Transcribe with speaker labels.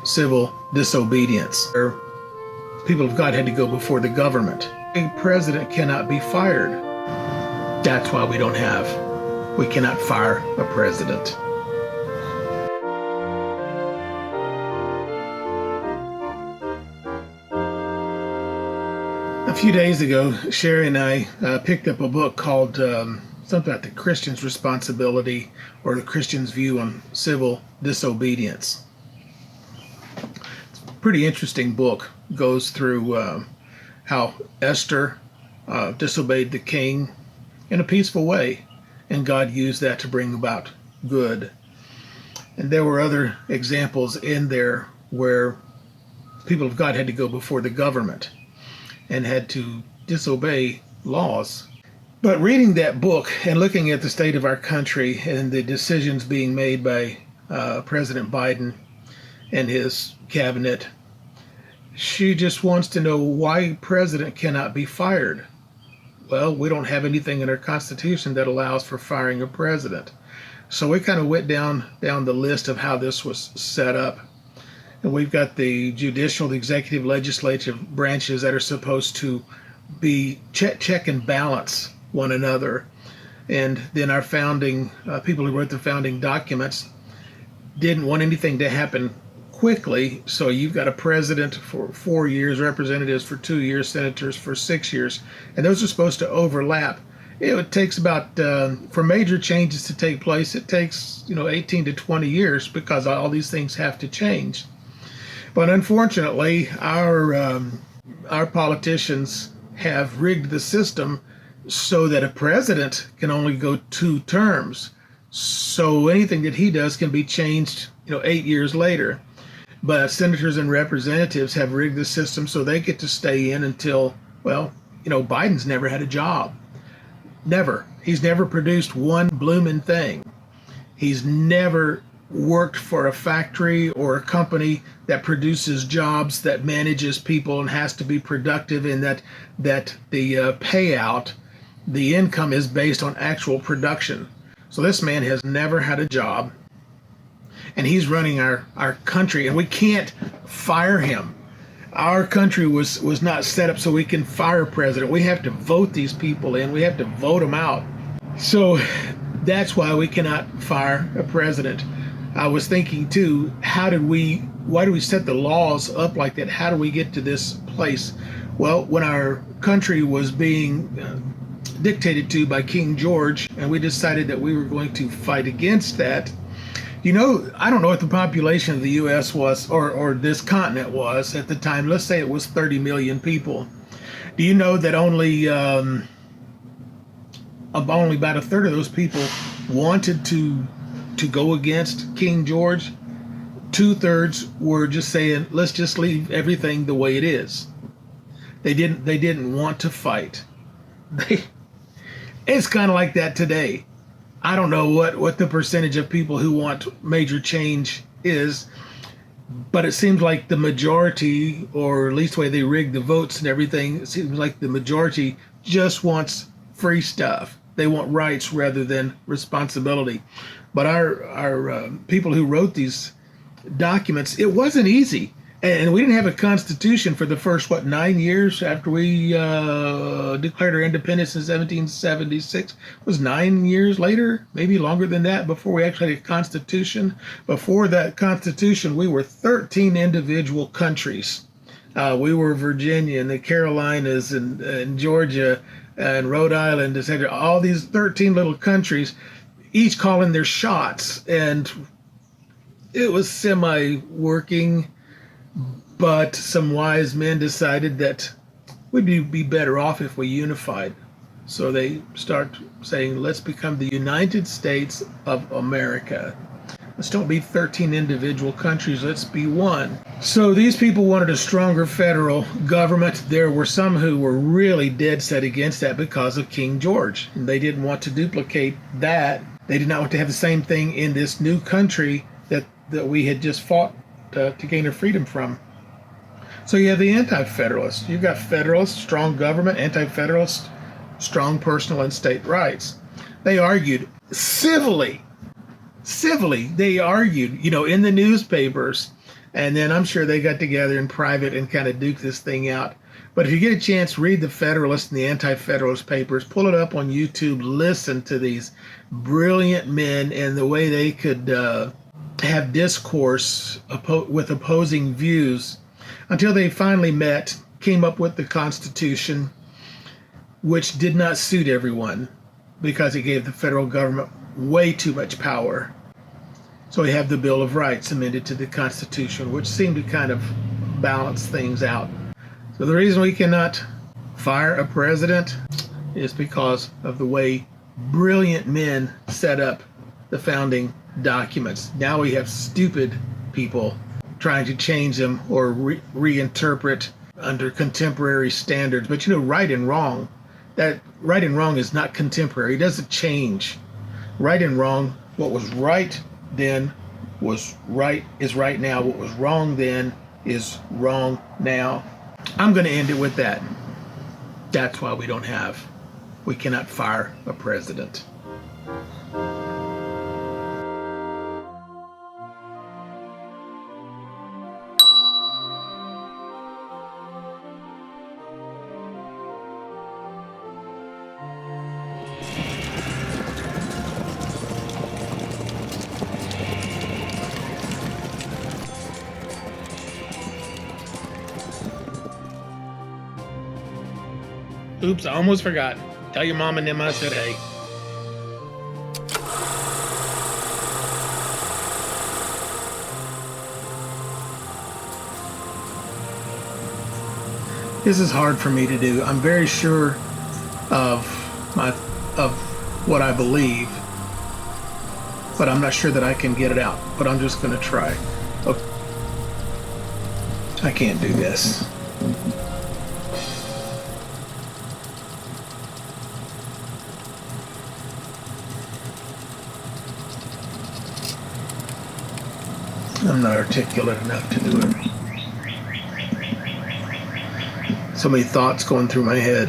Speaker 1: civil disobedience, where people of God had to go before the government. A president cannot be fired. That's why we cannot fire a president. A few days ago, Sherry and I picked up a book called something about the Christian's responsibility or the Christian's view on civil disobedience. It's a pretty interesting book. Goes through how Esther disobeyed the king in a peaceful way, and God used that to bring about good. And there were other examples in there where people of God had to go before the government and had to disobey laws. But reading that book and looking at the state of our country and the decisions being made by President Biden and his cabinet, she just wants to know why president cannot be fired. Well, we don't have anything in our Constitution that allows for firing a president. So we kind of went down the list of how this was set up. And we've got the judicial, the executive, legislative branches that are supposed to be check and balance one another. And then our founding, people who wrote the founding documents didn't want anything to happen quickly. So you've got a president for 4 years, representatives for 2 years, senators for 6 years. And those are supposed to overlap. It takes about, for major changes to take place, it takes 18 to 20 years because all these things have to change. But unfortunately, our politicians have rigged the system so that a president can only go 2 terms. So anything that he does can be changed, 8 years later. But senators and representatives have rigged the system so they get to stay in until, Biden's never had a job. Never. He's never produced one blooming thing. He's never worked for a factory or a company that produces jobs, that manages people and has to be productive, and that the payout, the income is based on actual production. So this man has never had a job, and he's running our country, and we can't fire him. Our country was not set up so we can fire a president. We have to vote these people in. We have to vote them out. So that's why we cannot fire a president. I was thinking too, why do we set the laws up like that? How do we get to this place? Well, when our country was being dictated to by King George, and we decided that we were going to fight against that, I don't know what the population of the U.S. was, or this continent was at the time. Let's say it was 30 million people. Do you know that only about a third of those people wanted to go against King George? 2/3 were just saying, let's just leave everything the way it is. They didn't want to fight. It's kind of like that today. I don't know what the percentage of people who want major change is, but it seems like the majority, or at least the way they rig the votes and everything, it seems like the majority just wants free stuff. They want rights rather than responsibility. But our people who wrote these documents, it wasn't easy. And we didn't have a constitution for the first, 9 years after we declared our independence in 1776. It was 9 years later, maybe longer than that, before we actually had a constitution. Before that constitution, we were 13 individual countries. We were Virginia and the Carolinas and Georgia and Rhode Island, etc. All these 13 little countries, each calling their shots. And it was semi-working. But some wise men decided that we'd be better off if we unified. So they start saying, let's become the United States of America. Let's don't be 13 individual countries, let's be one. So these people wanted a stronger federal government. There were some who were really dead set against that because of King George. And they didn't want to duplicate that. They did not want to have the same thing in this new country that we had just fought to gain our freedom from. So you have the anti-federalists. You've got federalists, strong government, anti-federalists, strong personal and state rights. They argued civilly, they argued, in the newspapers And then I'm sure they got together in private and kind of duked this thing out. But if you get a chance, read the Federalist and the Anti-Federalist papers. Pull it up on YouTube. Listen to these brilliant men and the way they could have discourse with opposing views until they finally met, came up with the Constitution, which did not suit everyone because it gave the federal government way too much power. So we have the Bill of Rights amended to the Constitution, which seemed to kind of balance things out. So the reason we cannot fire a president is because of the way brilliant men set up the founding documents. Now we have stupid people trying to change them or reinterpret under contemporary standards. But right and wrong, that right and wrong is not contemporary. It doesn't change. Right and wrong, what was right then is right now. What was wrong then is wrong now. I'm going to end it with that. That's why we cannot fire a president. Oops, I almost forgot. Tell your mom and them I said hey. This is hard for me to do. I'm very sure of what I believe, but I'm not sure that I can get it out. But I'm just going to try. Okay. I can't do this. I'm not articulate enough to do it. So many thoughts going through my head.